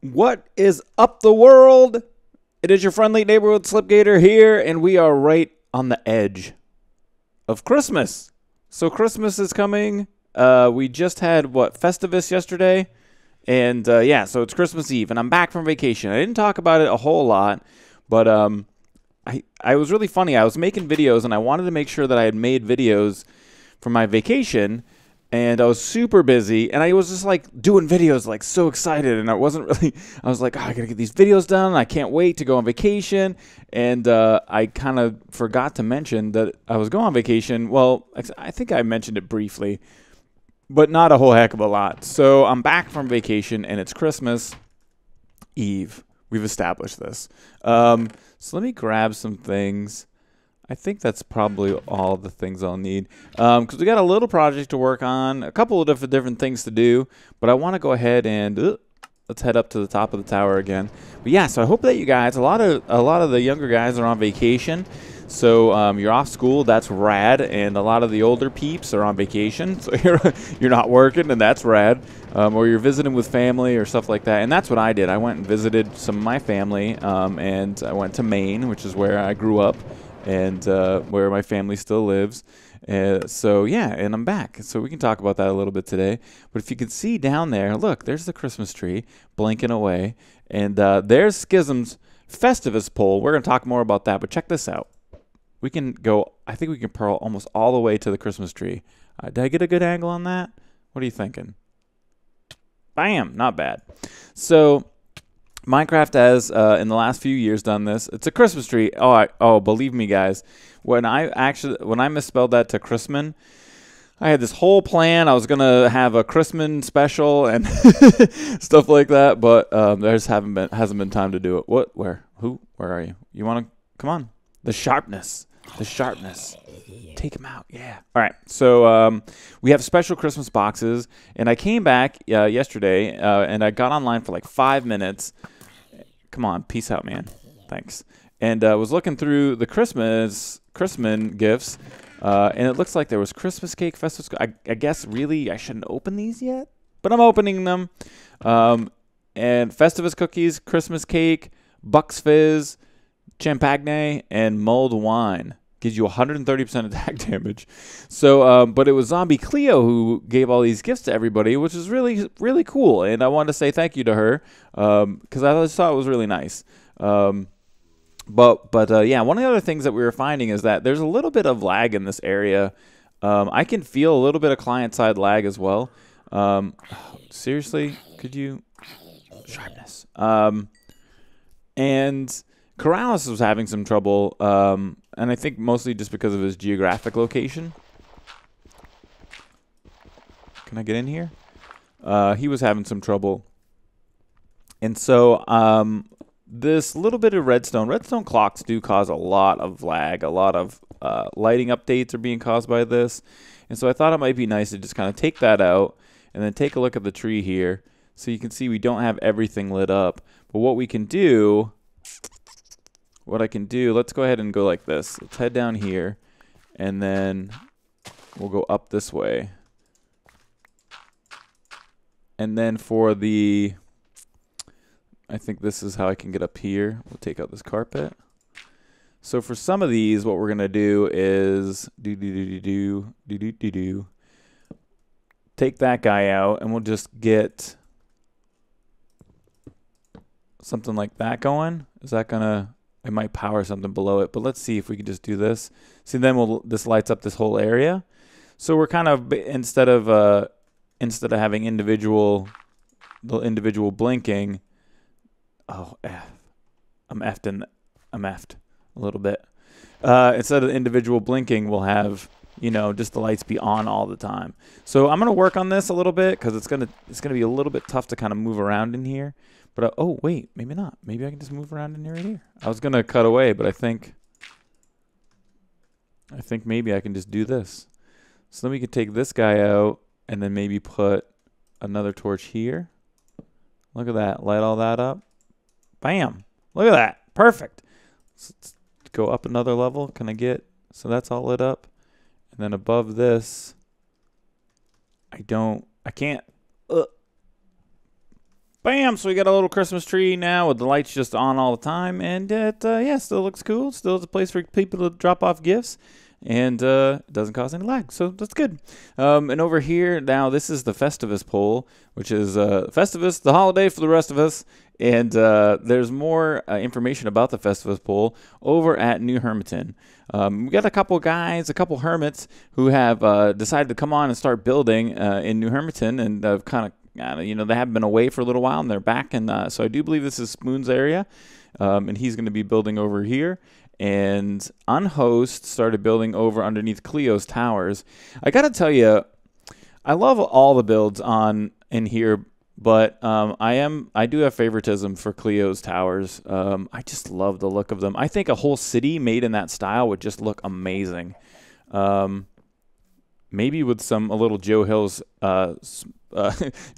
What is up, the world? It is your friendly neighborhood Slipgator here, and we are right on the edge of Christmas. So Christmas is coming. We just had, Festivus yesterday? And, yeah, so it's Christmas Eve, and I'm back from vacation. I didn't talk about it a whole lot, but I was really funny. I was making videos, and I wanted to make sure that I had made videos for my vacation, and I was super busy, and I was just like doing videos, like so excited, and I wasn't really, I was like, oh, I gotta get these videos done, I can't wait to go on vacation, and I kind of forgot to mention that I was going on vacation. Well, I think I mentioned it briefly, but not a whole heck of a lot. So I'm back from vacation, and it's Christmas Eve. We've established this. So let me grab some things. I think that's probably all the things I'll need, because we got a little project to work on, a couple of different things to do, but I want to go ahead and let's head up to the top of the tower again. But yeah, so I hope that you guys, a lot of the younger guys are on vacation, so you're off school. That's rad, and a lot of the older peeps are on vacation, so you're not working, and that's rad. Or you're visiting with family or stuff like that, and that's what I did. I went and visited some of my family, and I went to Maine, which is where I grew up, and where my family still lives. So yeah, and I'm back. So we can talk about that a little bit today. But if you can see down there, look, there's the Christmas tree blinking away. And there's Skyzm's Festivus pole. We're going to talk more about that, but check this out. We can go, I think we can pearl almost all the way to the Christmas tree. Did I get a good angle on that? What are you thinking? Bam, not bad. So Minecraft has, in the last few years, done this. It's a Christmas tree. Oh, believe me, guys. When I misspelled that to Christman, I had this whole plan. I was gonna have a Christman special and stuff like that, but there just hasn't been time to do it. What? Where? Who? Where are you? You want to come on? The sharpness. The sharpness. Take him out. Yeah. All right. So we have special Christmas boxes, and I came back yesterday, and I got online for like 5 minutes. Come on, peace out, man. Thanks. And I was looking through the Christman gifts, and it looks like there was Christmas cake, Festivus. I guess really I shouldn't open these yet, but I'm opening them. And Festivus cookies, Christmas cake, Bucks Fizz, Champagne, and mulled wine. Gives you 130% attack damage. So, but it was Zombie Cleo who gave all these gifts to everybody, which is really, really cool. And I wanted to say thank you to her, because I just thought it was really nice. But yeah, one of the other things that we were finding is that there's a little bit of lag in this area. I can feel a little bit of client-side lag as well. Seriously, could you? Sharpness. And Corrales was having some trouble, and I think mostly just because of his geographic location. Can I get in here? He was having some trouble. And so this little bit of redstone clocks do cause a lot of lag. A lot of lighting updates are being caused by this. And so I thought it might be nice to just kind of take that out and then take a look at the tree here. So you can see we don't have everything lit up. But what we can do... let's go ahead and go like this. Let's head down here, and then we'll go up this way. And then for the, I think this is how I can get up here. We'll take out this carpet. So for some of these, what we're going to do is take that guy out, and we'll just get something like that going. Is that going to... It might power something below it, but let's see if we can just do this. See, then this lights up this whole area. So we're kind of, instead of having individual blinking, I'm effed a little bit. Instead of individual blinking, we'll have, just the lights be on all the time. So I'm gonna work on this a little bit because it's gonna be a little bit tough to kind of move around in here. But, oh, wait, maybe not. Maybe I can just move around in here right here. I was going to cut away, but I think maybe I can just do this. So then we could take this guy out and then maybe put another torch here. Look at that. Light all that up. Bam. Look at that. Perfect. Let's go up another level. Can I get... So that's all lit up. And then above this, I can't... Bam! So we got a little Christmas tree now with the lights just on all the time, and it yeah, still looks cool. Still is a place for people to drop off gifts, and it doesn't cause any lag, so that's good. And over here now, this is the Festivus pole, which is Festivus, the holiday for the rest of us. And there's more information about the Festivus pole over at New Hermiton. We got a couple guys, a couple hermits who have decided to come on and start building in New Hermiton, and kind of they have been away for a little while, and they're back. And so I do believe this is Spoon's area, and he's going to be building over here. And Unhost started building over underneath Cleo's towers. I got to tell you, I love all the builds in here, but I do have favoritism for Cleo's towers. I just love the look of them. I think a whole city made in that style would just look amazing. Maybe with a little Joe Hill's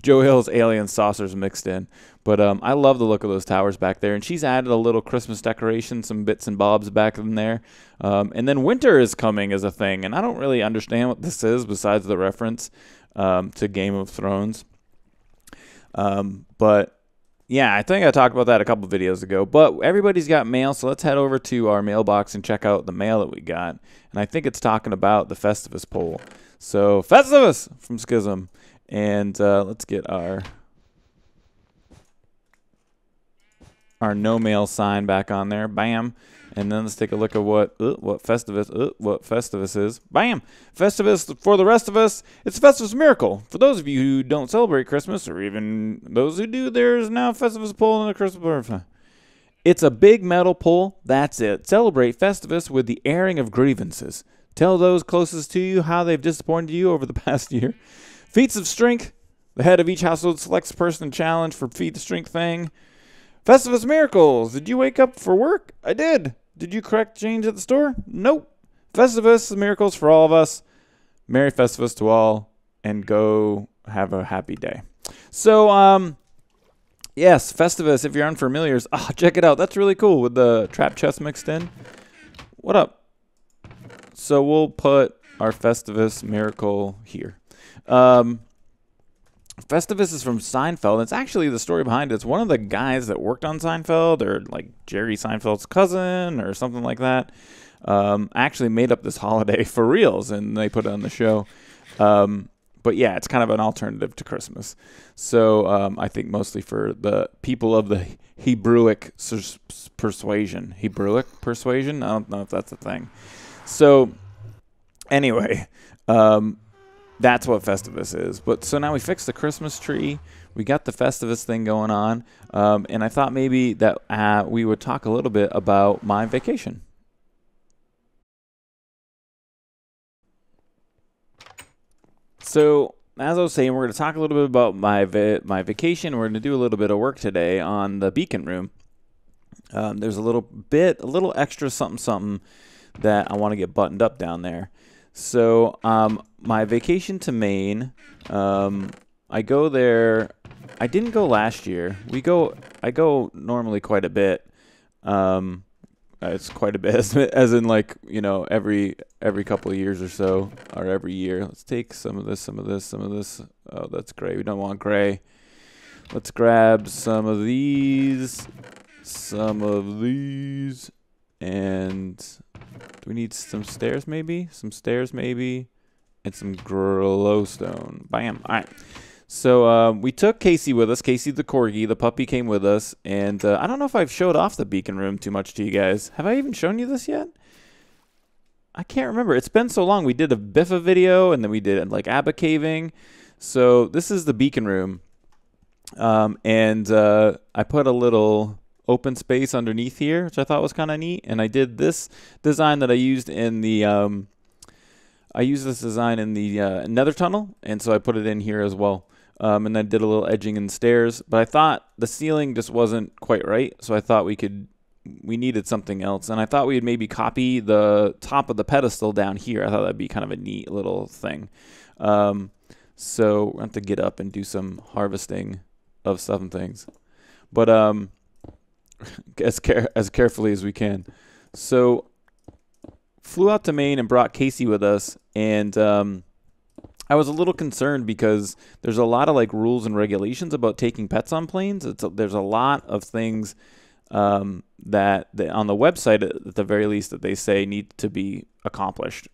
Joe Hill's alien saucers mixed in. But I love the look of those towers back there. And she's added a little Christmas decoration, some bits and bobs back in there. And then winter is coming as a thing. And I don't really understand what this is besides the reference to Game of Thrones. But yeah, I think I talked about that a couple videos ago. But everybody's got mail, so let's head over to our mailbox and check out the mail that we got. And I think it's talking about the Festivus pole. So Festivus from Skyzm. And let's get our no mail sign back on there. Bam. And then let's take a look at what Festivus is. Bam! Festivus for the rest of us. It's Festivus Miracle. For those of you who don't celebrate Christmas, or even those who do, there's now Festivus pole and a Christmas pole. It's a big metal pole. That's it. Celebrate Festivus with the airing of grievances. Tell those closest to you how they've disappointed you over the past year. Feats of strength. The head of each household selects a person to challenge for feat of strength thing. Festivus Miracles. Did you wake up for work? I did. Did you correct change at the store? Nope. Festivus Miracles for all of us. Merry Festivus to all, and go have a happy day. So, yes, Festivus, if you're unfamiliar, check it out. That's really cool with the trap chest mixed in. What up? So we'll put our Festivus Miracle here. Festivus is from Seinfeld. It's actually the story behind it. It's one of the guys that worked on Seinfeld, or like Jerry Seinfeld's cousin or something like that. Actually made up this holiday for reals, and they put it on the show. But yeah, it's kind of an alternative to Christmas. So I think mostly for the people of the Hebrewic persuasion. Hebrewic persuasion? I don't know if that's a thing. So anyway, that's what Festivus is. But so now we fixed the Christmas tree. We got the Festivus thing going on. And I thought maybe that we would talk a little bit about my vacation. So as I was saying, we're going to talk a little bit about my vacation. We're going to do a little bit of work today on the beacon room. There's a little extra something that I want to get buttoned up down there. So my vacation to Maine, I go there. I didn't go last year. I go normally quite a bit. It's quite a bit, as in like, every couple of years or so, or every year. Let's take some of this. Oh, that's gray. We don't want gray. Let's grab some of these, and do we need some stairs maybe? And some glowstone. Bam. All right. So we took Casey with us. Casey the corgi, the puppy, came with us. And I don't know if I've showed off the beacon room too much to you guys. Have I even shown you this yet? I can't remember. It's been so long. We did a Biffa video, and then we did like Abba caving. So this is the beacon room. And I put a little open space underneath here, which I thought was kind of neat. And I did this design that I used in the nether tunnel, and so I put it in here as well. And then did a little edging and stairs, but I thought the ceiling just wasn't quite right, so I thought we needed something else, and I thought we'd maybe copy the top of the pedestal down here. I thought that'd be kind of a neat little thing. So we'll have to get up and do some harvesting of some things, but as carefully as we can. So flew out to Maine and brought Casey with us, and I was a little concerned because there's a lot of like rules and regulations about taking pets on planes. There's a lot of things that on the website, at the very least, that they say need to be accomplished.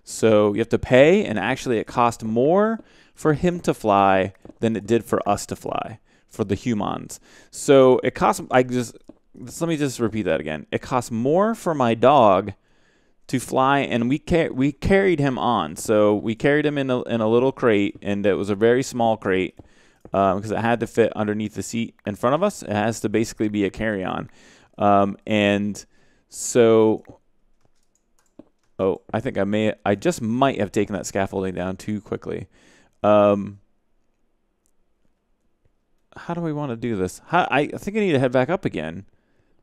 So you have to pay, and actually it cost more for him to fly than it did for us to fly, for the humans. So it cost, let me just repeat that again. It cost more for my dog to fly, and we carried him on. So we carried him in a little crate, and it was a very small crate because it had to fit underneath the seat in front of us. It has to basically be a carry-on. And so, I think I just might have taken that scaffolding down too quickly. How do we want to do this? I think I need to head back up again.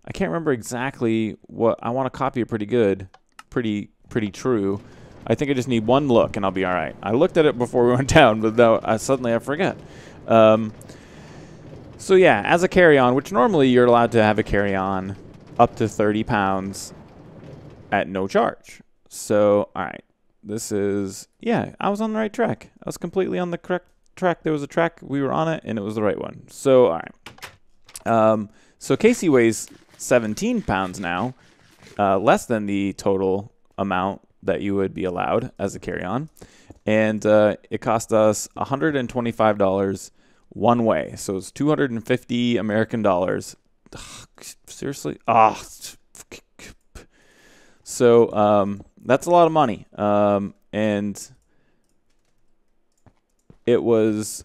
I can't remember exactly what I want to copy it pretty good. Pretty true. I think I just need one look and I'll be all right. I looked at it before we went down, but now suddenly I forget. So yeah, as a carry-on, which normally you're allowed to have a carry-on up to 30 pounds at no charge. So, all right, this is, yeah, I was on the right track. I was completely on the correct track. There was a track, we were on it, and it was the right one. So, all right. So Casey weighs 17 pounds now. Less than the total amount that you would be allowed as a carry-on. And it cost us $125 one way. So it's 250 American dollars. Ugh, seriously? So that's a lot of money. And it was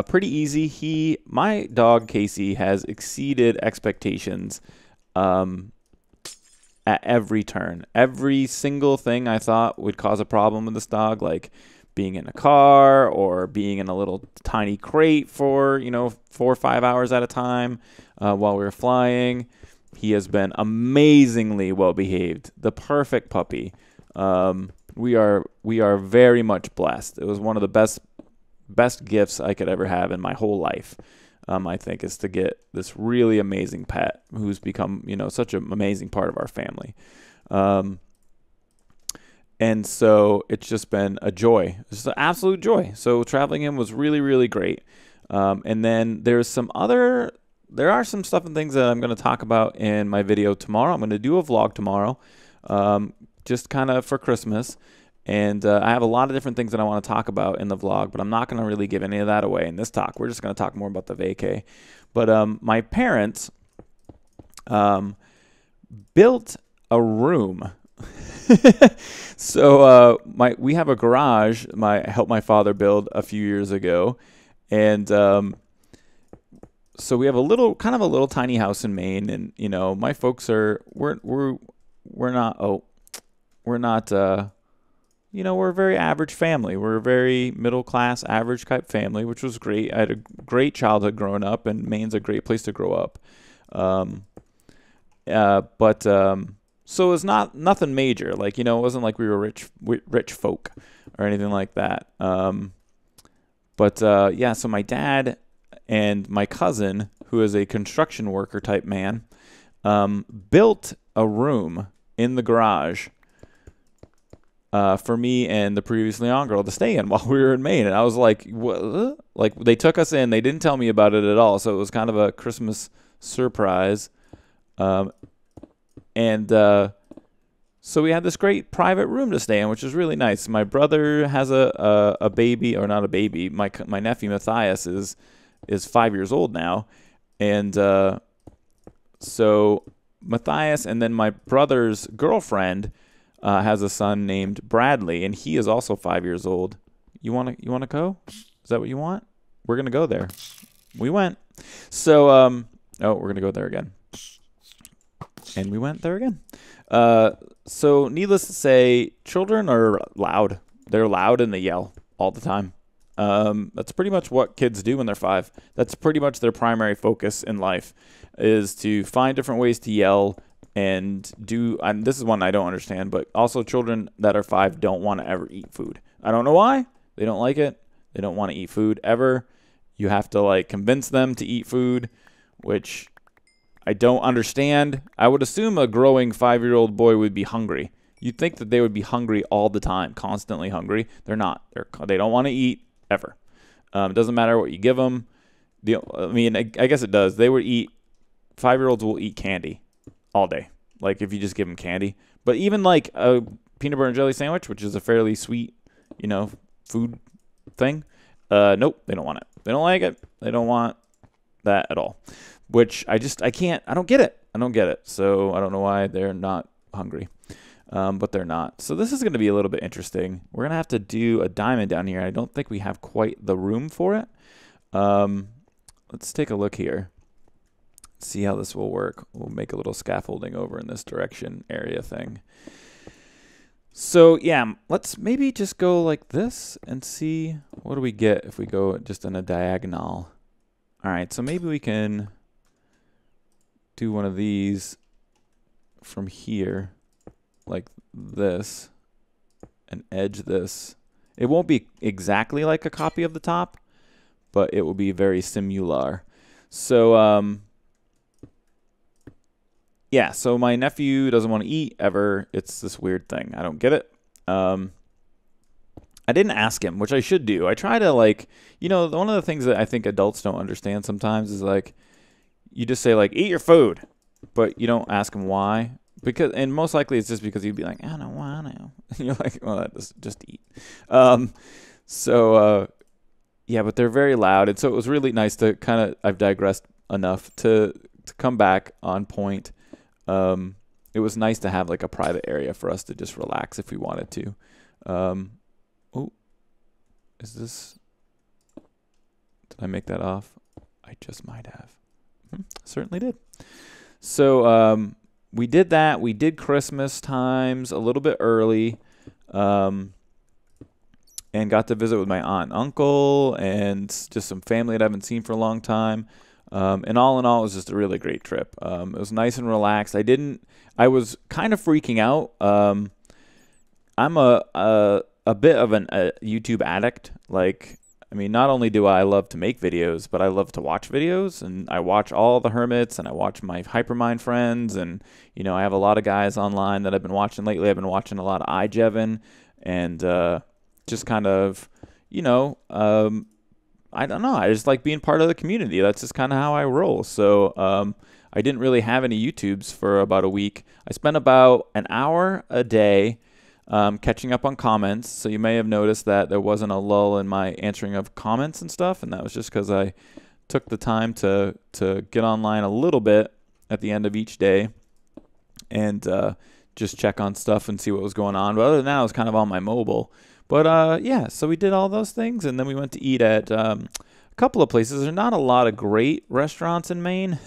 pretty easy. My dog, Casey, has exceeded expectations at every turn. Every single thing I thought would cause a problem with this dog, like being in a car or being in a little tiny crate for, 4 or 5 hours at a time while we were flying. He has been amazingly well behaved. The perfect puppy. We are very much blessed. It was one of the best gifts I could ever have in my whole life. I think, is to get this really amazing pet who's become, such an amazing part of our family. And so it's just been a joy. It's just an absolute joy. So traveling him was really, really great. And then there are some stuff and things that I'm going to talk about in my video tomorrow. I'm going to do a vlog tomorrow, just kind of for Christmas. And I have a lot of different things that I want to talk about in the vlog, but I'm not going to really give any of that away in this talk. We're just going to talk more about the vacay. But my parents built a room. So we have a garage I helped my father build a few years ago. And so we have a little tiny house in Maine. And, my folks we're a very average family. We're a very middle-class, average type family, which was great. I had a great childhood growing up, and Maine's a great place to grow up. So it was nothing major. Like, it wasn't like we were rich folk or anything like that. So my dad and my cousin, who is a construction worker type man, built a room in the garage for me and the previously on girl to stay in while we were in Maine. And I was like, what? Like, they took us in. They didn't tell me about it at all. So it was kind of a Christmas surprise. So we had this great private room to stay in, which is really nice. My brother has a baby, or not a baby. My nephew Matthias is 5 years old now. And so Matthias and then my brother's girlfriend has a son named Bradley, and he is also 5 years old. You wanna go? Is that what you want? We're gonna go there. We went. So we're gonna go there again. And we went there again. So needless to say, children are loud. They're loud and they yell all the time. That's pretty much what kids do when they're 5. That's pretty much their primary focus in life, is to find different ways to yell and this is one I don't understand, but also children that are 5 don't want to ever eat food. I don't know why. They don't like it. They don't want to eat food ever. You have to convince them to eat food, which I don't understand. I would assume a growing 5-year-old boy would be hungry. You'd think that they would be hungry all the time, constantly hungry. They're not. They don't want to eat ever. It doesn't matter what you give them. I guess it does. They would eat. 5-year-olds will eat candy all day. Like if you just give them candy. But even like a peanut butter and jelly sandwich, which is a fairly sweet, food thing. Nope, they don't want it. They don't like it. They don't want that at all. Which I don't get it. I don't get it. So I don't know why they're not hungry. But they're not. So this is going to be a little bit interesting. We're going to have to do a diamond down here. I don't think we have quite the room for it. Let's take a look here. See how this will work. We'll make a little scaffolding over in this direction area thing. So yeah, let's maybe just go like this and see what do we get if we go just in a diagonal. All right, so maybe we can do one of these from here like this and edge this. It won't be exactly like a copy of the top, but it will be very similar. So yeah, so my nephew doesn't want to eat ever. It's this weird thing. I don't get it. I didn't ask him, which I should do. I try to one of the things that I think adults don't understand sometimes is like, you just say like, eat your food, but you don't ask him why. And most likely it's just because you'd be like, I don't want to. And you're like, well, just eat. Yeah, but they're very loud. And so it was really nice to I've digressed enough to come back on point. It was nice to have like a private area for us to just relax if we wanted to. Oh, is this? Did I make that off? I just might have. Certainly did. So we did that. We did Christmas times a little bit early, and got to visit with my aunt and uncle and just some family that I haven't seen for a long time. And all in all, it was just a really great trip. It was nice and relaxed. I was kind of freaking out. I'm a bit of a YouTube addict. Not only do I love to make videos, but I love to watch videos, and I watch all the hermits, and I watch my Hypermine friends, and I have a lot of guys online that I've been watching lately. I've been watching a lot of iJevin, and just kind of, I don't know. I just like being part of the community. That's just kind of how I roll. So I didn't really have any YouTubes for about a week. I spent about an hour a day catching up on comments. So you may have noticed that there wasn't a lull in my answering of comments and stuff. And that was just because I took the time to get online a little bit at the end of each day and just check on stuff and see what was going on. But other than that, I was kind of on my mobile. But yeah, so we did all those things, and then we went to eat at a couple of places. There's not a lot of great restaurants in Maine,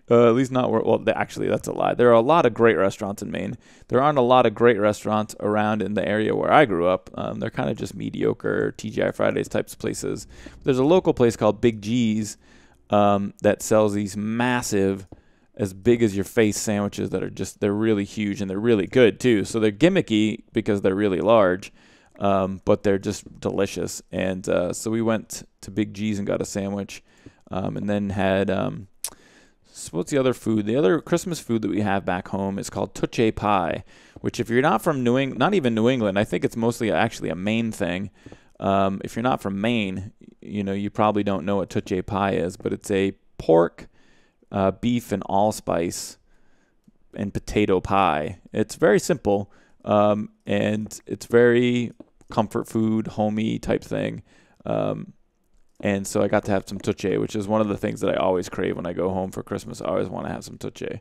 at least not where. Well, actually, that's a lie. There are a lot of great restaurants in Maine. There aren't a lot of great restaurants around in the area where I grew up. They're kind of just mediocre TGI Fridays types of places. There's a local place called Big G's that sells these massive, as big as your face sandwiches that are they're really huge and they're really good too. So they're gimmicky because they're really large. But they're just delicious. And so we went to Big G's and got a sandwich, and then had what's the other food? The other Christmas food that we have back home is called touche pie, which if you're not from not even New England, I think it's mostly actually a Maine thing. If you're not from Maine, you probably don't know what touche pie is, but it's a pork, beef, and allspice and potato pie. It's very simple. And it's very comfort food, homey type thing. And so I got to have some touche, which is one of the things that I always crave when I go home for Christmas. I always want to have some touche.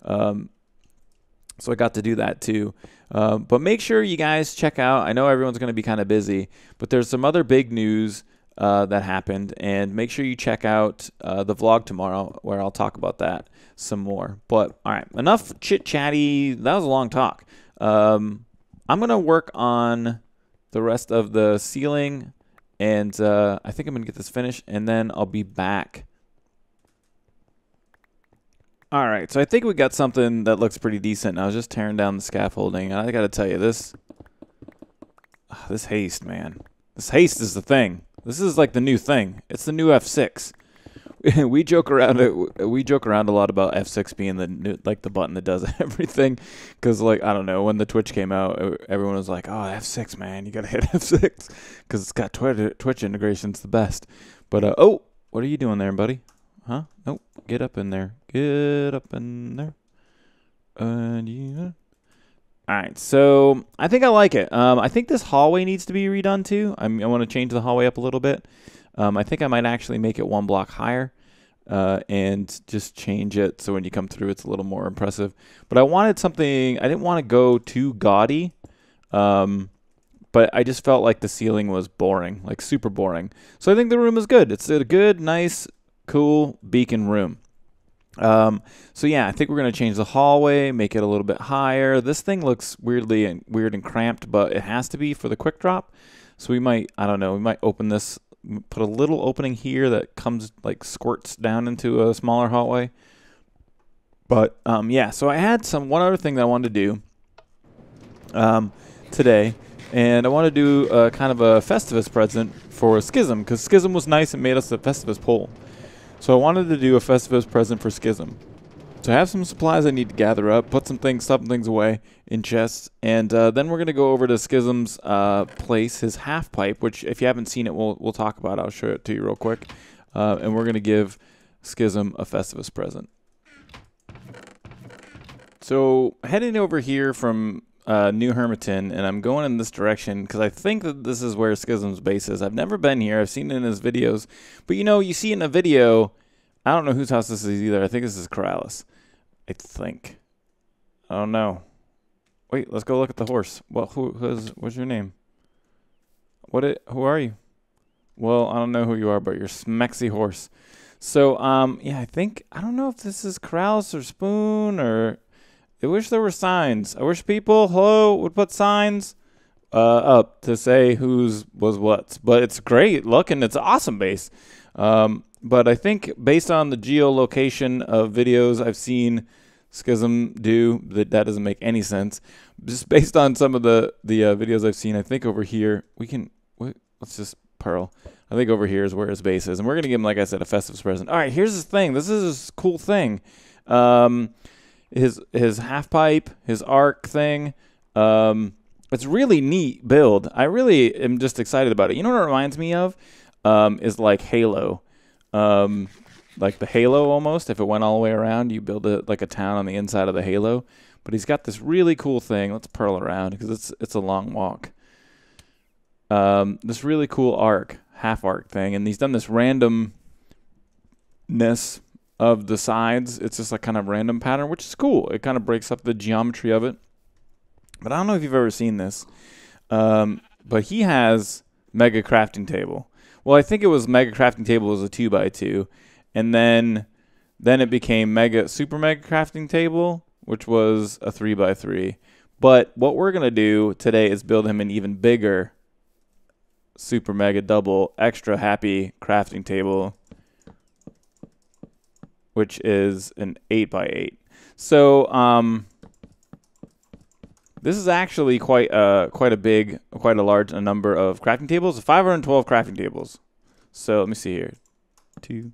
So I got to do that too. But make sure you guys check out. I know everyone's going to be kind of busy, but there's some other big news that happened. And make sure you check out the vlog tomorrow where I'll talk about that some more. But all right, enough chit-chatty. That was a long talk. I'm going to work on the rest of the ceiling, and I think I'm going to get this finished, and then I'll be back. All right, so I think we got something that looks pretty decent. I was just tearing down the scaffolding, and I got to tell you, this haste, man. This haste is the thing. This is like the new thing. It's the new F6. we joke around a lot about F6 being the new, like the button that does everything, because like I don't know, when the Twitch came out, everyone was like, "Oh, F6, man, you gotta hit F6 because it's got Twitch integration's the best." But oh, what are you doing there, buddy? Huh? Nope. Get up in there. Get up in there. And you. All right, so I think I like it. I think this hallway needs to be redone too. I want to change the hallway up a little bit. I think I might actually make it one block higher and just change it so when you come through it's a little more impressive. But I wanted something, I didn't want to go too gaudy, but I just felt like the ceiling was boring, like super boring. So I think the room is good. It's a good, nice, cool beacon room. So yeah, I think we're going to change the hallway, make it a little bit higher. This thing looks weird and cramped, but it has to be for the quick drop. So we might, I don't know, we might open this, put a little opening here that comes like squirts down into a smaller hallway. But yeah, so I had one other thing that I wanted to do today, and I want to do kind of a Festivus present for Skyzm, because Skyzm was nice and made us a Festivus poll. So I wanted to do a Festivus present for Skyzm. So I have some supplies I need to gather up, put some things away in chests, and then we're going to go over to Skyzm's place, his half pipe, which if you haven't seen it, we'll talk about. I'll show it to you real quick. And we're going to give Skyzm a Festivus present. So heading over here from New Hermiton, and I'm going in this direction because I think that this is where Skyzm's base is. I've never been here. I've seen it in his videos. But you know, you see in a video, I don't know whose house this is either. I think this is Corrales. I think. I don't know. Wait, let's go look at the horse. Well, what's your name? Who are you? Well, I don't know who you are, but you're Smexy horse. So, yeah, I don't know if this is Corrales or Spoon or... I wish there were signs. I wish people, would put signs up to say whose was what. But it's great looking. It's an awesome base. But I think based on the geolocation of videos I've seen Skyzm do, that doesn't make any sense. Just based on some of the videos I've seen, I think over here, let's just pearl. I think over here is where his base is. And we're going to give him, like I said, a Festivus present. All right, here's his thing. This is his cool thing. His half pipe, his arc thing. It's really neat build. I really am just excited about it. You know what it reminds me of? Is like Halo. Like the Halo almost. If it went all the way around, you build it like a town on the inside of the Halo. But he's got this really cool thing. Let's pearl around because it's a long walk. This really cool arc, half arc thing, and he's done this randomness of the sides. It's just like kind of random pattern, which is cool. It kind of breaks up the geometry of it. But I don't know if you've ever seen this. But he has Mega Crafting Table. Well, I think it was Mega Crafting Table was a 2x2. And then it became Super Mega Crafting Table, which was a 3x3. But what we're going to do today is build him an even bigger Super Mega Double Extra Happy Crafting Table, which is an 8x8. So this is actually quite a large number of crafting tables. 512 crafting tables. So let me see here. 2.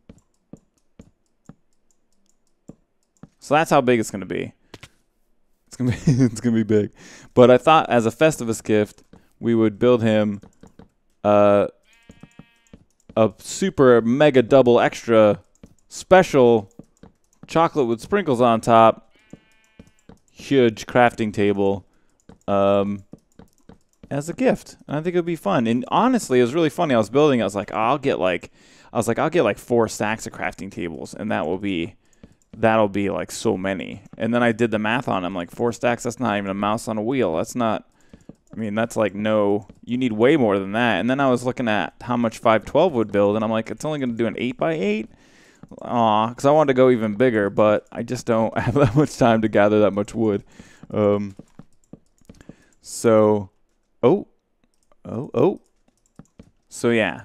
So that's how big it's gonna be. It's gonna be big. But I thought as a Festivus gift, we would build him a super mega double extra special chocolate with sprinkles on top, huge crafting table as a gift. And I think it would be fun. And honestly, it was really funny. I was building, I was like, I'll get like 4 stacks of crafting tables, and that'll be like so many. And then I did the math on it. I'm like, 4 stacks, that's not even a mouse on a wheel. That's not, I mean, that's like you need way more than that. And then I was looking at how much 512 would build, and I'm like, it's only going to do an 8x8? Aw, because I wanted to go even bigger, but I just don't have that much time to gather that much wood. So yeah,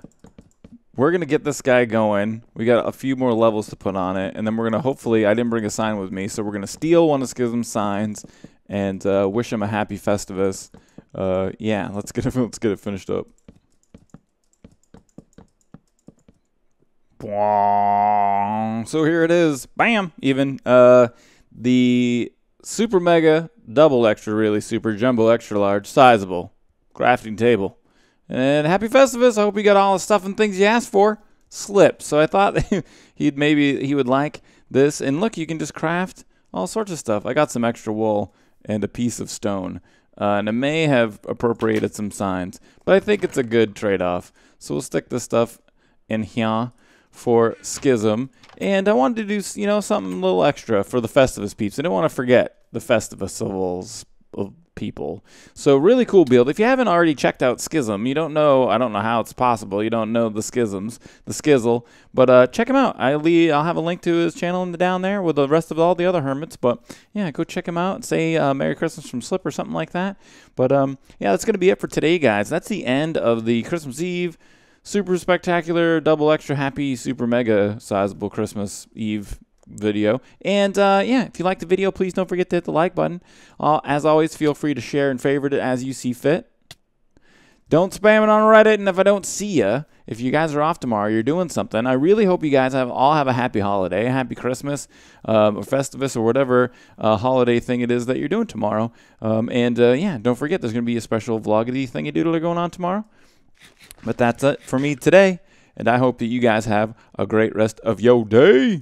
we're going to get this guy going. We got a few more levels to put on it, and then we're going to hopefully, I didn't bring a sign with me, so we're going to steal one of Skyzm's signs and wish him a happy Festivus. Yeah, let's get it finished up. So here it is. Bam! Even the super mega double extra really super jumbo extra large sizable crafting table. And happy Festivus. I hope you got all the stuff and things you asked for. Slip. So I thought he would like this. And look, you can just craft all sorts of stuff. I got some extra wool and a piece of stone. And I may have appropriated some signs, but I think it's a good trade-off. So we'll stick this stuff in here for Skyzm. And I wanted to do, you know, something a little extra for the Festivus peeps. I didn't want to forget the Festivus of people. So really cool build. If you haven't already checked out Skyzm, you don't know, I don't know how it's possible. You don't know the Skyzms, the Skizzle, but check him out. I'll have a link to his channel down there with the rest of all the other hermits. But yeah, go check him out and say Merry Christmas from Slip or something like that. But yeah, that's going to be it for today, guys. That's the end of the Christmas Eve super spectacular, double extra happy, super mega sizable Christmas Eve video. And yeah, if you liked the video, please don't forget to hit the like button. As always, feel free to share and favorite it as you see fit. Don't spam it on Reddit, and if I don't see you, if you guys are off tomorrow, you're doing something, I really hope you guys all have a happy holiday, a happy Christmas, or Festivus, or whatever holiday thing it is that you're doing tomorrow. And yeah, don't forget, there's going to be a special vloggy thingy-doodler going on tomorrow. But that's it for me today, and I hope that you guys have a great rest of your day.